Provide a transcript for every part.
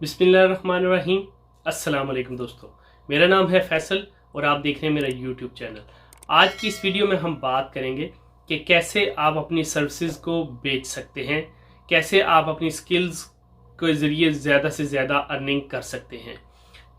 बिस्मिल्लाहिर्रहमानिर्रहीम। अस्सलाम वालेकुम दोस्तों, मेरा नाम है फैसल और आप देख रहे हैं मेरा यूट्यूब चैनल। आज की इस वीडियो में हम बात करेंगे कि कैसे आप अपनी सर्विसेज को बेच सकते हैं, कैसे आप अपनी स्किल्स के ज़रिए ज़्यादा से ज़्यादा अर्निंग कर सकते हैं।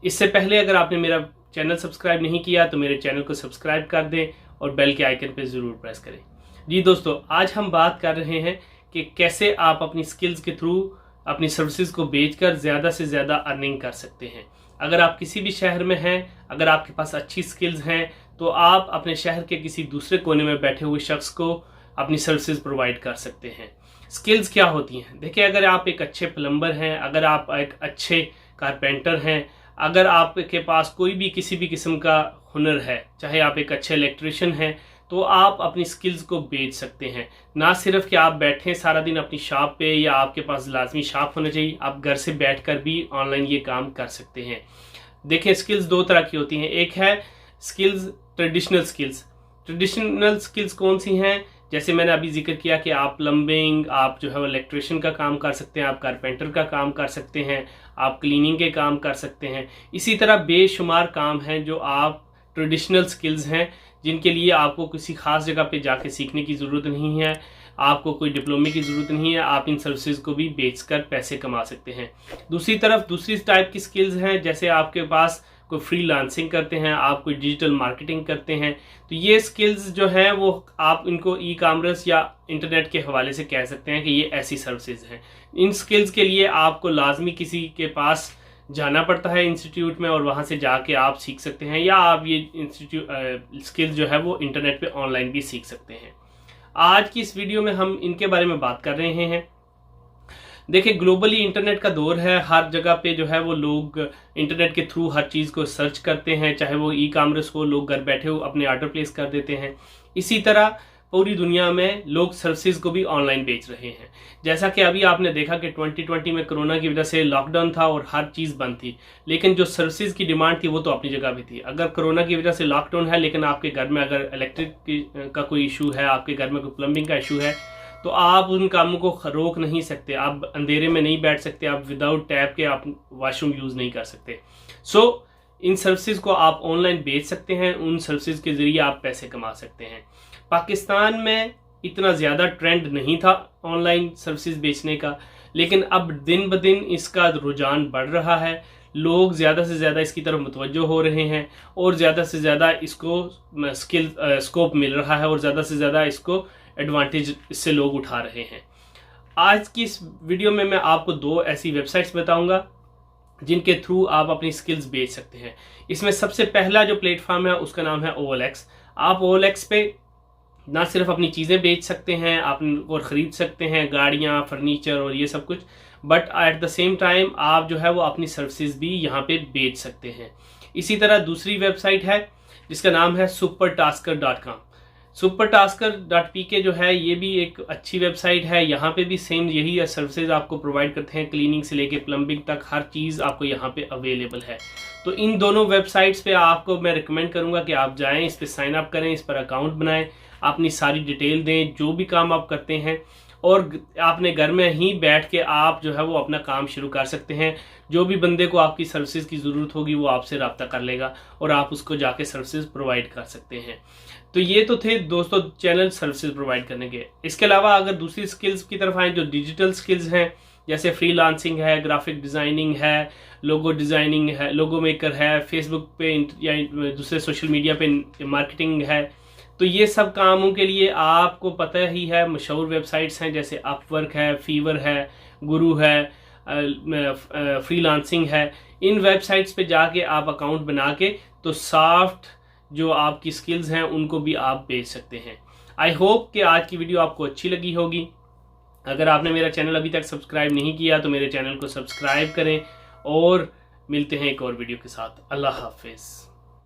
इससे पहले अगर आपने मेरा चैनल सब्सक्राइब नहीं किया तो मेरे चैनल को सब्सक्राइब कर दें और बेल के आइकन पर ज़रूर प्रेस करें। जी दोस्तों, आज हम बात कर रहे हैं कि कैसे आप अपनी स्किल्स के थ्रू अपनी सर्विसेज को बेचकर ज़्यादा से ज़्यादा अर्निंग कर सकते हैं। अगर आप किसी भी शहर में हैं, अगर आपके पास अच्छी स्किल्स हैं, तो आप अपने शहर के किसी दूसरे कोने में बैठे हुए शख्स को अपनी सर्विसेज प्रोवाइड कर सकते हैं। स्किल्स क्या होती हैं? देखिए, अगर आप एक अच्छे प्लम्बर हैं, अगर आप एक अच्छे कारपेंटर हैं, अगर आपके पास कोई भी किसी भी किस्म का हुनर है, चाहे आप एक अच्छे इलेक्ट्रिशियन हैं, तो आप अपनी स्किल्स को बेच सकते हैं। ना सिर्फ कि आप बैठें सारा दिन अपनी शॉप पे या आपके पास लाजमी शॉप होना चाहिए, आप घर से बैठकर भी ऑनलाइन ये काम कर सकते हैं। देखें, स्किल्स दो तरह की होती हैं। एक है skills traditional skills. Traditional skills कौन सी हैं? जैसे मैंने अभी जिक्र किया कि आप प्लम्बिंग, आप जो है वो इलेक्ट्रिशियन का काम कर सकते हैं, आप कारपेंटर का काम कर सकते हैं, आप क्लीनिंग के काम कर सकते हैं। इसी तरह बेशुमार काम हैं जो आप ट्रेडिशनल स्किल्स हैं, जिनके लिए आपको किसी खास जगह पे जाके सीखने की ज़रूरत नहीं है, आपको कोई डिप्लोमे की ज़रूरत नहीं है। आप इन सर्विसेज को भी बेचकर पैसे कमा सकते हैं। दूसरी तरफ दूसरी टाइप की स्किल्स हैं, जैसे आपके पास कोई फ्रीलांसिंग करते हैं, आप कोई डिजिटल मार्केटिंग करते हैं, तो ये स्किल्स जो हैं वो आप इनको ई कॉमर्स या इंटरनेट के हवाले से कह सकते हैं कि ये ऐसी सर्विसेज हैं। इन स्किल्स के लिए आपको लाजमी किसी के पास जाना पड़ता है इंस्टीट्यूट में, और वहाँ से जाके आप सीख सकते हैं, या आप ये इंस्टीट्यूट स्किल्स जो है वो इंटरनेट पे ऑनलाइन भी सीख सकते हैं। आज की इस वीडियो में हम इनके बारे में बात कर रहे हैं। देखिए, ग्लोबली इंटरनेट का दौर है, हर जगह पे जो है वो लोग इंटरनेट के थ्रू हर चीज़ को सर्च करते हैं, चाहे वो ई कॉमर्स हो, लोग घर बैठे हो अपने ऑर्डर प्लेस कर देते हैं। इसी तरह पूरी दुनिया में लोग सर्विसेज को भी ऑनलाइन बेच रहे हैं। जैसा कि अभी आपने देखा कि 2020 में कोरोना की वजह से लॉकडाउन था और हर चीज़ बंद थी, लेकिन जो सर्विसेज की डिमांड थी वो तो अपनी जगह पे थी। अगर कोरोना की वजह से लॉकडाउन है, लेकिन आपके घर में अगर इलेक्ट्रिक का कोई इशू है, आपके घर में कोई प्लम्बिंग का इशू है, तो आप उन कामों को रोक नहीं सकते। आप अंधेरे में नहीं बैठ सकते, आप विदाउट टैप के आप वॉशरूम यूज़ नहीं कर सकते। सो इन सर्विसेज को आप ऑनलाइन बेच सकते हैं, उन सर्विसेज के ज़रिए आप पैसे कमा सकते हैं। पाकिस्तान में इतना ज़्यादा ट्रेंड नहीं था ऑनलाइन सर्विसेज बेचने का, लेकिन अब दिन ब दिन इसका रुझान बढ़ रहा है। लोग ज़्यादा से ज़्यादा इसकी तरफ मुतवज्जो हो रहे हैं और ज़्यादा से ज़्यादा इसको स्कोप मिल रहा है और ज़्यादा से ज़्यादा इसको एडवांटेज इससे लोग उठा रहे हैं। आज की इस वीडियो में मैं आपको दो ऐसी वेबसाइट्स बताऊंगा जिनके थ्रू आप अपनी स्किल्स बेच सकते हैं। इसमें सबसे पहला जो प्लेटफॉर्म है उसका नाम है OLX। आप OLX पे ना सिर्फ अपनी चीज़ें बेच सकते हैं, आप और ख़रीद सकते हैं, गाड़ियाँ, फर्नीचर और ये सब कुछ, but at the same time आप जो है वो अपनी सर्विसेज भी यहाँ पे बेच सकते हैं। इसी तरह दूसरी वेबसाइट है जिसका नाम है supertasker.com। supertasker.pk जो है ये भी एक अच्छी वेबसाइट है। यहाँ पे भी सेम यही सर्विसेज आपको प्रोवाइड करते हैं, क्लीनिंग से लेके प्लम्बिंग तक हर चीज़ आपको यहाँ पे अवेलेबल है। तो इन दोनों वेबसाइट्स पे आपको मैं रिकमेंड करूँगा कि आप जाएं, इस पर साइन अप करें, इस पर अकाउंट बनाएं, अपनी सारी डिटेल दें, जो भी काम आप करते हैं, और आपने घर में ही बैठ के आप जो है वो अपना काम शुरू कर सकते हैं। जो भी बंदे को आपकी सर्विसेज की ज़रूरत होगी वो आपसे रब्ता कर लेगा और आप उसको जाके सर्विसेज प्रोवाइड कर सकते हैं। तो ये तो थे दोस्तों चैनल सर्विसेज प्रोवाइड करने के। इसके अलावा अगर दूसरी स्किल्स की तरफ आए, जो डिजिटल स्किल्स हैं, जैसे फ्रीलांसिंग है, ग्राफिक डिज़ाइनिंग है, लोगो डिज़ाइनिंग है, लोगो मेकर है, फेसबुक पे या दूसरे सोशल मीडिया पे मार्केटिंग है, तो ये सब कामों के लिए आपको पता ही है मशहूर वेबसाइट्स हैं, जैसे अपवर्क है, फीवर है, गुरु है, फ्रीलांसिंग है। इन वेबसाइट्स पे जाके आप अकाउंट बना के तो सॉफ्ट जो आपकी स्किल्स हैं उनको भी आप बेच सकते हैं। आई होप कि आज की वीडियो आपको अच्छी लगी होगी। अगर आपने मेरा चैनल अभी तक सब्सक्राइब नहीं किया तो मेरे चैनल को सब्सक्राइब करें, और मिलते हैं एक और वीडियो के साथ। अल्लाह हाफिज़।